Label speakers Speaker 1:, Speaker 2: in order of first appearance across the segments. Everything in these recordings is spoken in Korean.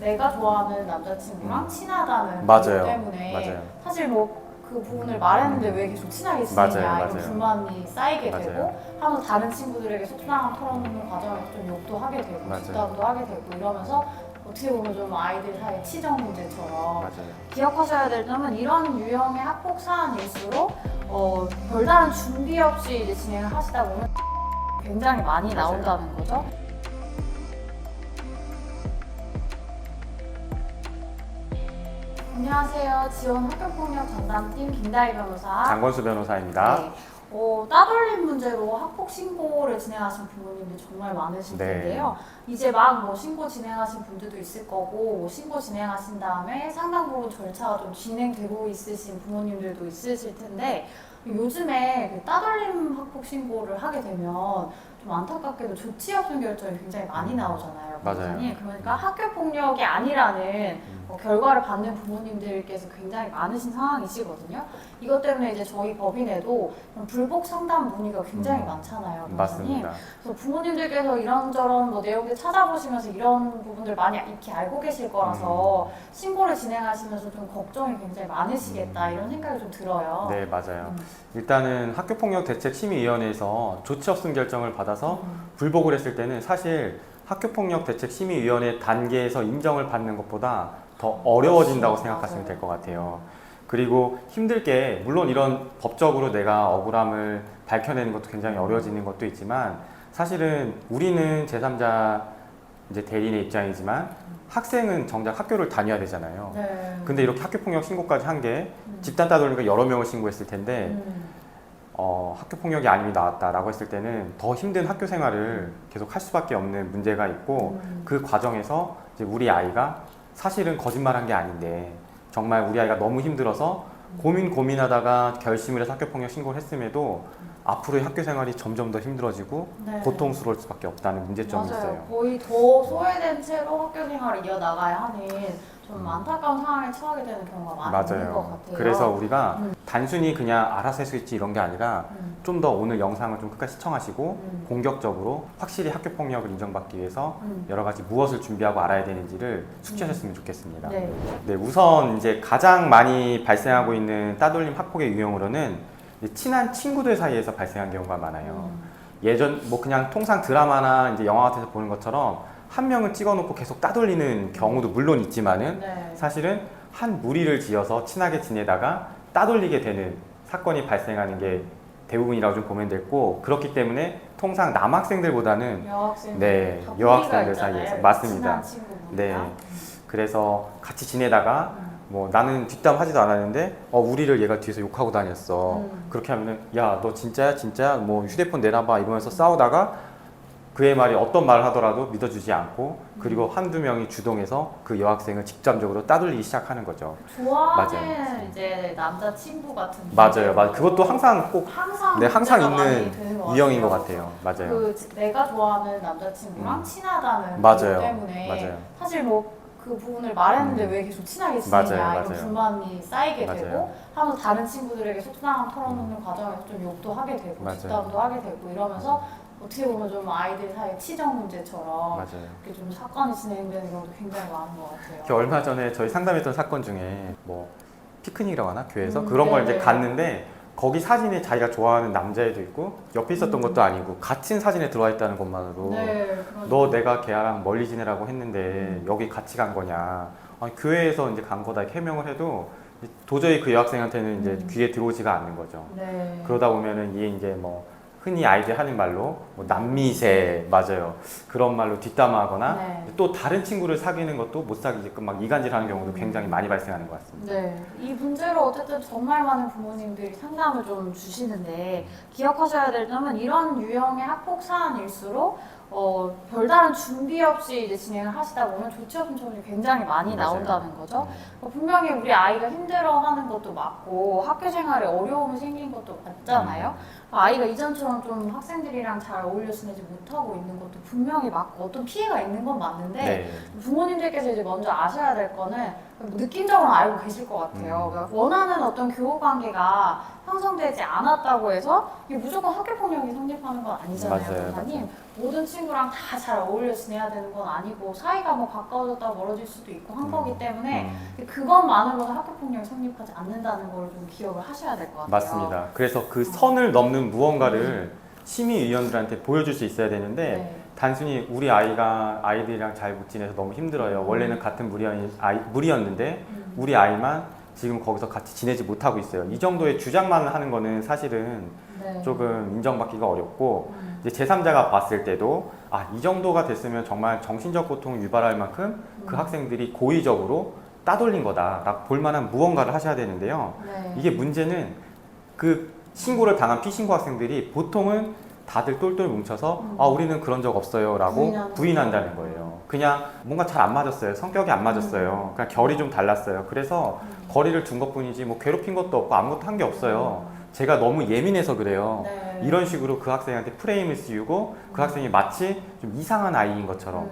Speaker 1: 내가 좋아하는 남자친구랑 친하다는
Speaker 2: 맞아요.
Speaker 1: 것 때문에
Speaker 2: 맞아요.
Speaker 1: 사실 뭐 그 부분을 말했는데 왜 계속 친하게 지내냐
Speaker 2: 맞아요.
Speaker 1: 이런
Speaker 2: 맞아요.
Speaker 1: 불만이 쌓이게
Speaker 2: 맞아요.
Speaker 1: 되고 하면서 다른 친구들에게 속상함 털어놓는 과정에서 좀 욕도 하게 되고
Speaker 2: 맞아요.
Speaker 1: 뒷담도 하게 되고 이러면서 어떻게 보면 좀 아이들 사이의 치정 문제처럼
Speaker 2: 맞아요.
Speaker 1: 기억하셔야 될 점은 이런 유형의 학폭 사안일수록 별다른 준비 없이 이제 진행을 하시다 보면 굉장히 많이
Speaker 2: 맞아요.
Speaker 1: 나온다는 거죠. 안녕하세요. 지원 학교폭력 전담팀 김다희 변호사.
Speaker 2: 장건수 변호사입니다.
Speaker 1: 네. 따돌림 문제로 학폭 신고를 진행하신 부모님들 정말 많으실
Speaker 2: 네.
Speaker 1: 텐데요. 이제 막 뭐 신고 진행하신 분들도 있을 거고, 뭐 신고 진행하신 다음에 상당 부분 절차가 좀 진행되고 있으신 부모님들도 있으실 텐데, 요즘에 그 따돌림 학폭 신고를 하게 되면 좀 안타깝게도 조치 없음 결정이 굉장히 많이 나오잖아요.
Speaker 2: 맞아요.
Speaker 1: 변호사님. 그러니까 학교 폭력이 아니라는 결과를 받는 부모님들께서 굉장히 많으신 상황이시거든요. 이것 때문에 이제 저희 법인에도 불복 상담 문의가 굉장히 많잖아요. 변호사님.
Speaker 2: 맞습니다.
Speaker 1: 그래서 부모님들께서 이런저런 뭐 내용들 찾아보시면서 이런 부분들 많이 익히 알고 계실 거라서 신고를 진행하시면서 좀 걱정이 굉장히 많으시겠다 이런 생각이 좀 들어요.
Speaker 2: 네, 맞아요. 일단은 학교폭력대책심의위원회에서 조치 없음 결정을 받아서 불복을 했을 때는 사실 학교폭력대책심의위원회 단계에서 인정을 받는 것보다 더 어려워진다고 생각하시면 될 것 같아요. 그리고 힘들 게 물론 이런 법적으로 내가 억울함을 밝혀내는 것도 굉장히 어려워지는 것도 있지만 사실은 우리는 제3자 이제 대리인의 입장이지만 학생은 정작 학교를 다녀야 되잖아요.
Speaker 1: 네.
Speaker 2: 근데 이렇게 학교폭력 신고까지 한 게 집단 따돌리니까 여러 명을 신고했을 텐데 학교폭력이 아님이 나왔다라고 했을 때는 더 힘든 학교 생활을 계속 할 수밖에 없는 문제가 있고 그 과정에서 이제 우리 아이가 사실은 거짓말한 게 아닌데 정말 우리 아이가 너무 힘들어서 고민하다가 결심을 해서 학교폭력 신고를 했음에도 앞으로의 학교 생활이 점점 더 힘들어지고
Speaker 1: 네.
Speaker 2: 고통스러울 수밖에 없다는 문제점이
Speaker 1: 맞아요.
Speaker 2: 있어요.
Speaker 1: 거의 더 소외된 채로 학교 생활을 이어나가야 하는 좀 안타까운 상황에 처하게 되는 경우가 많이 있는 것 같아요.
Speaker 2: 그래서 우리가 단순히 그냥 알아서 할 수 있지 이런 게 아니라 좀 더 오늘 영상을 좀 끝까지 시청하시고 공격적으로 확실히 학교폭력을 인정받기 위해서 여러 가지 무엇을 준비하고 알아야 되는지를 숙지하셨으면 좋겠습니다.
Speaker 1: 네.
Speaker 2: 네, 우선 이제 가장 많이 발생하고 있는 따돌림 학폭의 유형으로는 이제 친한 친구들 사이에서 발생한 경우가 많아요. 예전 뭐 그냥 통상 드라마나 이제 영화 같은 데서 보는 것처럼 한 명을 찍어놓고 계속 따돌리는 경우도 물론 있지만은
Speaker 1: 네.
Speaker 2: 사실은 한 무리를 지어서 친하게 지내다가 따돌리게 되는 사건이 발생하는 게 대부분이라고 좀 보면 됐고 그렇기 때문에 통상 남학생들보다는
Speaker 1: 여학생들,
Speaker 2: 네,
Speaker 1: 다
Speaker 2: 여학생들
Speaker 1: 무리가 있잖아요.
Speaker 2: 사이에서 맞습니다.
Speaker 1: 친한 친구분이랑.
Speaker 2: 네, 그래서 같이 지내다가 뭐 나는 뒷담 하지도 않았는데 우리를 얘가 뒤에서 욕하고 다녔어. 그렇게 하면은 야 너 진짜야 진짜 뭐 휴대폰 내놔봐 이러면서 싸우다가 그의 말이 어떤 말을 하더라도 믿어주지 않고 그리고 한두 명이 주동해서 그 여학생을 직접적으로 따돌리기 시작하는 거죠.
Speaker 1: 좋아하는
Speaker 2: 맞아요.
Speaker 1: 이제 남자 친구 같은
Speaker 2: 맞아요. 그것도 항상 꼭
Speaker 1: 항상
Speaker 2: 네, 항상
Speaker 1: 문제가 많이
Speaker 2: 있는
Speaker 1: 되는 것
Speaker 2: 유형인 것
Speaker 1: 같아요.
Speaker 2: 같아요. 맞아요.
Speaker 1: 내가 좋아하는 남자친구랑 친하다는
Speaker 2: 맞아요.
Speaker 1: 것 때문에
Speaker 2: 맞아요.
Speaker 1: 사실 뭐 그 부분을 말했는데 왜 계속 친하게 지내냐
Speaker 2: 맞아요.
Speaker 1: 이런
Speaker 2: 맞아요.
Speaker 1: 불만이 쌓이게
Speaker 2: 맞아요.
Speaker 1: 되고 하면서 다른 친구들에게 속상함 털어놓는 과정에서 좀 욕도 하게 되고
Speaker 2: 맞아요.
Speaker 1: 뒷담도 하게 되고 이러면서 어떻게 보면 좀 아이들 사이의 치정 문제처럼
Speaker 2: 맞아요.
Speaker 1: 이렇게 좀 사건이 진행되는 경우도 굉장히 많은 것 같아요.
Speaker 2: 얼마 전에 저희 상담했던 사건 중에 뭐 피크닉이라고 하나 교회에서 그런 걸 이제
Speaker 1: 네네.
Speaker 2: 갔는데 거기 사진에 자기가 좋아하는 남자애도 있고 옆에 있었던 것도 아니고 같은 사진에 들어와 있다는 것만으로
Speaker 1: 네,
Speaker 2: 너 내가 걔랑 멀리 지내라고 했는데 여기 같이 간 거냐 아니, 교회에서 이제 간 거다 이렇게 해명을 해도 도저히 그 여학생한테는 이제 귀에 들어오지가 않는 거죠.
Speaker 1: 네.
Speaker 2: 그러다 보면은 이게 이제 뭐 흔히 아이들 하는 말로 뭐 남미새 맞아요 그런 말로 뒷담화하거나
Speaker 1: 네.
Speaker 2: 또 다른 친구를 사귀는 것도 못 사귀게끔 막 이간질하는 경우도 굉장히 많이 발생하는 것 같습니다.
Speaker 1: 네, 이 문제로 어쨌든 정말 많은 부모님들이 상담을 좀 주시는데 기억하셔야 될 점은 이런 유형의 학폭 사안일수록 별다른 준비 없이 이제 진행을 하시다 보면 조치 없음 처분이 굉장히 많이
Speaker 2: 맞아요.
Speaker 1: 나온다는 거죠. 분명히 우리 아이가 힘들어하는 것도 맞고 학교 생활에 어려움이 생긴 것도 맞잖아요. 아이가 이전처럼 좀 학생들이랑 잘 어울려 지내지 못하고 있는 것도 분명히 맞고 어떤 피해가 있는 건 맞는데
Speaker 2: 네.
Speaker 1: 부모님들께서 이제 먼저 아셔야 될 거는 느낌적으로 알고 계실 것 같아요. 그러니까 원하는 어떤 교우 관계가 형성되지 않았다고 해서 이게 무조건 학교 폭력이 성립하는 건 아니잖아요,
Speaker 2: 맞아요,
Speaker 1: 변호사님.
Speaker 2: 맞아요.
Speaker 1: 모든 친구랑 다 잘 어울려 지내야 되는 건 아니고 사이가 뭐 가까워졌다 멀어질 수도 있고 한 거기 때문에 그것만으로는 학교 폭력이 성립하지 않는다는 걸 좀 기억을 하셔야 될 것 같아요.
Speaker 2: 맞습니다. 그래서 그 선을 넘는 무언가를 심의위원들한테 보여줄 수 있어야 되는데
Speaker 1: 네.
Speaker 2: 단순히 우리 아이들이랑 잘 못 지내서 너무 힘들어요. 원래는 같은 무리였는데 우리 아이만 지금 거기서 같이 지내지 못하고 있어요. 이 정도의 주장만 하는 거는 사실은
Speaker 1: 네.
Speaker 2: 조금 인정받기가 어렵고 이제 제3자가 봤을 때도 이 정도가 됐으면 정말 정신적 고통을 유발할 만큼 그 학생들이 고의적으로 따돌린 거다라고 볼 만한 무언가를 하셔야 되는데요.
Speaker 1: 네.
Speaker 2: 이게 문제는 그 신고를 당한 피신고 학생들이 보통은 다들 똘똘 뭉쳐서 우리는 그런 적 없어요 라고 부인한다는 거예요. 그냥 뭔가 잘 안 맞았어요. 성격이 안 맞았어요. 그냥 결이 좀 달랐어요. 그래서 거리를 둔 것뿐이지 뭐 괴롭힌 것도 없고 아무것도 한 게 없어요. 제가 너무 예민해서 그래요.
Speaker 1: 네.
Speaker 2: 이런 식으로 그 학생한테 프레임을 씌우고 그 학생이 마치 좀 이상한 아이인 것처럼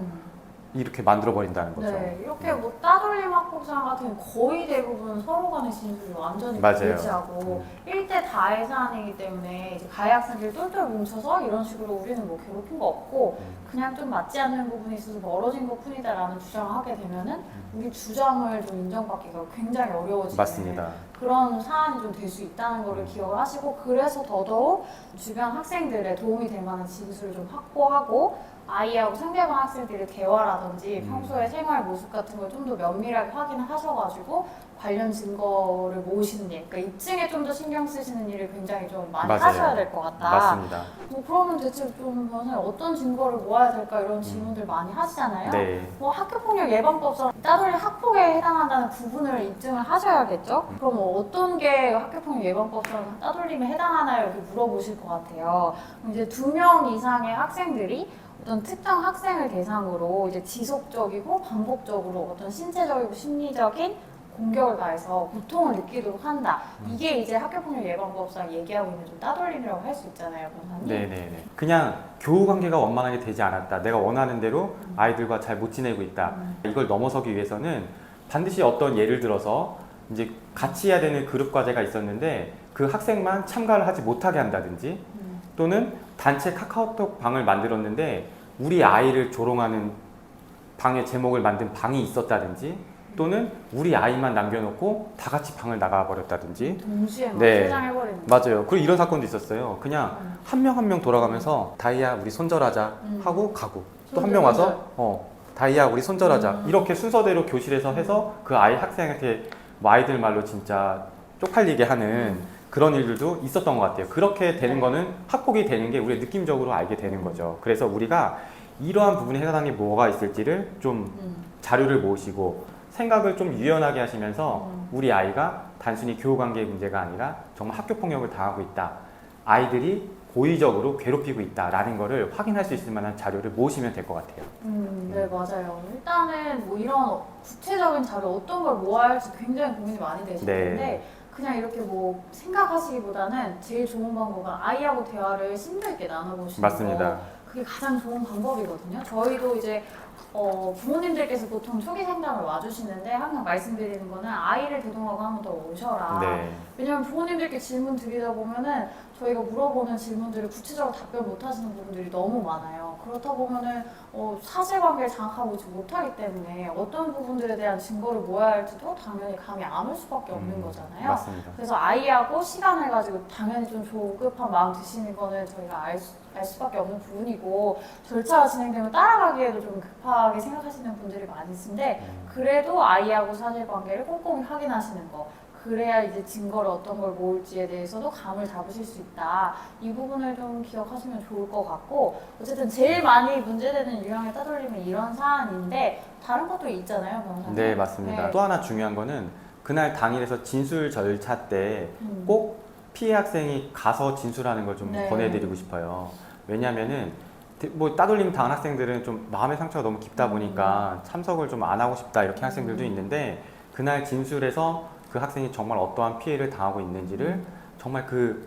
Speaker 2: 이렇게 만들어버린다는 거죠.
Speaker 1: 네, 이렇게 뭐 따돌림 학폭상 같은 경우 거의 대부분 서로 간의 진술이 완전히
Speaker 2: 맞아요.
Speaker 1: 일치하고 1대 다의 사안이기 때문에 이제 가해 학생들이 똘똘 뭉쳐서 이런 식으로 우리는 뭐 괴롭힌 거 없고 그냥 좀 맞지 않는 부분이 있어서 멀어진 것 뿐이다라는 주장을 하게 되면은 우리 주장을 좀 인정받기가 굉장히 어려워지는
Speaker 2: 맞습니다.
Speaker 1: 그런 사안이 좀 될 수 있다는 거를 기억을 하시고 그래서 더더욱 주변 학생들의 도움이 될 만한 진술을 좀 확보하고 아이하고 상대방 학생들의 대화라든지 평소에 생활 모습 같은 걸 좀 더 면밀하게 확인을 하셔가지고 관련 증거를 모으시는 일, 그러니까 입증에 좀 더 신경 쓰시는 일을 굉장히 좀 많이
Speaker 2: 맞아요.
Speaker 1: 하셔야 될 것 같다.
Speaker 2: 맞습니다.
Speaker 1: 뭐 그러면 대체 좀 변호사님 어떤 증거를 모아야 될까 이런 질문들 많이 하시잖아요.
Speaker 2: 네.
Speaker 1: 뭐 학교폭력 예방법상 따돌림 학폭에 해당한다는 부분을 입증을 하셔야겠죠? 그럼 뭐 어떤 게 학교폭력 예방법상 따돌림에 해당하나요? 이렇게 물어보실 것 같아요. 그럼 이제 2명 이상의 학생들이 어떤 특정 학생을 대상으로 이제 지속적이고 반복적으로 어떤 신체적이고 심리적인 공격을 가해서 고통을 느끼도록 한다. 이게 이제 학교폭력 예방법상 얘기하고 있는 좀 따돌림이라고 할 수 있잖아요, 변호사님.
Speaker 2: 네네네. 그냥 교우 관계가 원만하게 되지 않았다. 내가 원하는 대로 아이들과 잘 못 지내고 있다. 이걸 넘어서기 위해서는 반드시 어떤 예를 들어서 이제 같이 해야 되는 그룹 과제가 있었는데 그 학생만 참가를 하지 못하게 한다든지 또는 단체 카카오톡 방을 만들었는데 우리 아이를 조롱하는 방의 제목을 만든 방이 있었다든지 또는 우리 아이만 남겨놓고 다 같이 방을 나가버렸다든지
Speaker 1: 동시에 막
Speaker 2: 네.
Speaker 1: 퇴장해버리는
Speaker 2: 맞아요. 그리고 이런 사건도 있었어요. 그냥 한 명 한 명 돌아가면서 다이아 우리 손절하자 하고 가고 또 한 명 와서 다이아 우리 손절하자 이렇게 순서대로 교실에서 해서 그 아이 학생한테 뭐 아이들 말로 진짜 쪽팔리게 하는 그런 일들도 있었던 것 같아요. 그렇게 되는 거는 학폭이 되는 게 우리가 느낌적으로 알게 되는 거죠. 그래서 우리가 이러한 부분에 해당하는 게 뭐가 있을지를 좀 자료를 모으시고 생각을 좀 유연하게 하시면서 우리 아이가 단순히 교우관계의 문제가 아니라 정말 학교폭력을 당하고 있다. 아이들이 고의적으로 괴롭히고 있다라는 거를 확인할 수 있을 만한 자료를 모으시면 될 것 같아요.
Speaker 1: 네, 맞아요. 일단은 뭐 이런 구체적인 자료 어떤 걸 모아야 할지 굉장히 고민이 많이 되실
Speaker 2: 네.
Speaker 1: 텐데 그냥 이렇게 뭐 생각하시기보다는 제일 좋은 방법은 아이하고 대화를 심도 있게 나눠보시는
Speaker 2: 맞습니다.
Speaker 1: 거. 그게 가장 좋은 방법이거든요. 저희도 이제 부모님들께서 보통 초기 상담을 와주시는데 항상 말씀드리는 거는 아이를 대동하고 한 번 더 오셔라.
Speaker 2: 네.
Speaker 1: 왜냐면 부모님들께 질문 드리다 보면은 저희가 물어보는 질문들을 구체적으로 답변 못 하시는 부분들이 너무 많아요. 그렇다 보면은 사실관계를 장악하고 있지 못하기 때문에 어떤 부분들에 대한 증거를 모아야 할지도 당연히 감이 안 올 수밖에 없는 거잖아요.
Speaker 2: 맞습니다.
Speaker 1: 그래서 아이하고 시간을 가지고 당연히 좀 조급한 마음 드시는 거는 저희가 알 수밖에 없는 부분이고 절차가 진행되면 따라가기에도 좀 급하게 생각하시는 분들이 많으신데 그래도 아이하고 사실관계를 꼼꼼히 확인하시는 거 그래야 이제 증거를 어떤 걸 모을지에 대해서도 감을 잡으실 수 있다. 이 부분을 좀 기억하시면 좋을 것 같고 어쨌든 제일 많이 문제되는 유형의 따돌림은 이런 사안인데 다른 것도 있잖아요, 변호사님.
Speaker 2: 네, 맞습니다.
Speaker 1: 네.
Speaker 2: 또 하나 중요한 거는 그날 당일에서 진술 절차 때 꼭 피해 학생이 가서 진술하는 걸 좀
Speaker 1: 네.
Speaker 2: 권해드리고 싶어요. 왜냐면은 뭐 따돌림 당한 학생들은 좀 마음의 상처가 너무 깊다 보니까 참석을 좀 안 하고 싶다 이렇게 학생들도 있는데 그날 진술에서 그 학생이 정말 어떠한 피해를 당하고 있는지를 정말 그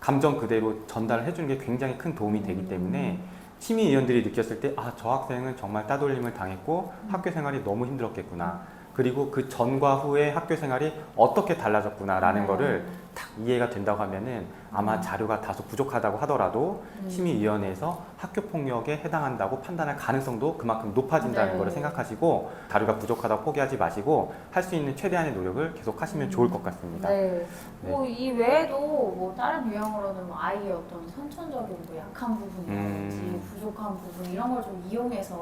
Speaker 2: 감정 그대로 전달을 해주는 게 굉장히 큰 도움이 되기 때문에 심의위원들이 느꼈을 때 아, 저 학생은 정말 따돌림을 당했고 학교 생활이 너무 힘들었겠구나. 그리고 그 전과 후의 학교 생활이 어떻게 달라졌구나라는 거를 딱 이해가 된다고 하면은 아마 자료가 다소 부족하다고 하더라도 심의위원회에서 학교폭력에 해당한다고 판단할 가능성도 그만큼 높아진다는
Speaker 1: 네.
Speaker 2: 거를 생각하시고 자료가 부족하다고 포기하지 마시고 할 수 있는 최대한의 노력을 계속 하시면 좋을 것 같습니다.
Speaker 1: 네.
Speaker 2: 네.
Speaker 1: 뭐 이 외에도 뭐 다른 유형으로는 뭐 아이의 어떤 선천적인 뭐 약한 부분이라든지 부족한 부분 이런 걸 좀 이용해서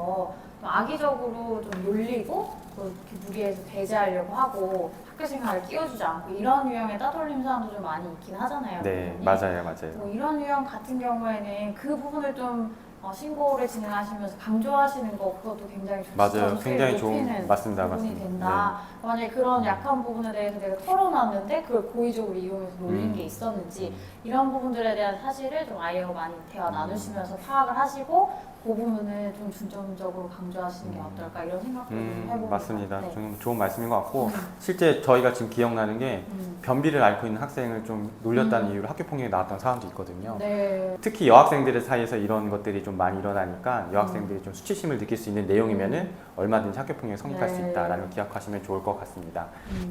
Speaker 1: 좀 악의적으로 좀 놀리고 또 이렇게 무리해서 배제하려고 하고 학교 생활을 끼워주지 않고 이런 유형의 따돌림 사람도 좀 많이 있긴 하잖아요.
Speaker 2: 네,
Speaker 1: 부모님.
Speaker 2: 맞아요.
Speaker 1: 뭐 이런 유형 같은 경우에는 그 부분을 좀 신고를 진행하시면서 강조하시는 거 그것도 굉장히 좋죠.
Speaker 2: 맞아요. 굉장히 좋은
Speaker 1: 높이는
Speaker 2: 맞습니다.
Speaker 1: 부분이
Speaker 2: 맞습니다.
Speaker 1: 된다. 만약에 그런 약한 부분에 대해서 내가 털어놨는데 그걸 고의적으로 이용해서 놀린 게 있었는지 이런 부분들에 대한 사실을 좀 아이하고 많이 대화 나누시면서 파악을 하시고 그 부분을 좀 중점적으로 강조하시는 게 어떨까 이런 생각도 좀 해봅니다.
Speaker 2: 맞습니다.
Speaker 1: 네.
Speaker 2: 좀 좋은 말씀인 것 같고 실제 저희가 지금 기억나는 게 변비를 앓고 있는 학생을 좀 놀렸다는 이유로 학교 폭력이 나왔던 사람도 있거든요.
Speaker 1: 네.
Speaker 2: 특히 여학생들 사이에서 이런 것들이 좀 많이 일어나니까 여학생들이 좀 수치심을 느낄 수 있는 내용이면은 얼마든지 학교 폭력이 성립할 수
Speaker 1: 네.
Speaker 2: 있다라는 걸 기억하시면 좋을 것 같습니다.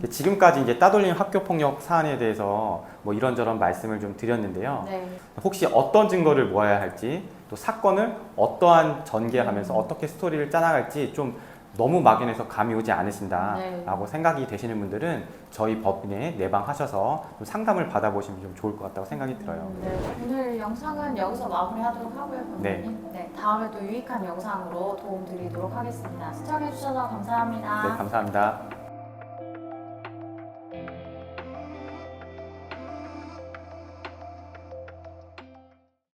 Speaker 2: 지금까지 이제 따돌림 학교 폭력 사안에 대해서 뭐 이런저런 말씀을 좀 드렸는데요.
Speaker 1: 네.
Speaker 2: 혹시 어떤 증거를 모아야 할지 또 사건을 어떠한 전개하면서 어떻게 스토리를 짜나갈지 좀 너무 막연해서 감이 오지 않으신다라고 생각이 되시는 분들은 저희 법인에 내방하셔서 좀 상담을 받아보시면 좀 좋을 것 같다고 생각이 들어요.
Speaker 1: 네. 오늘 영상은 여기서 마무리하도록 하고요, 부모님. 네. 다음에 또 유익한 영상으로 도움 드리도록 하겠습니다. 시청해주셔서 감사합니다.
Speaker 2: 네, 감사합니다.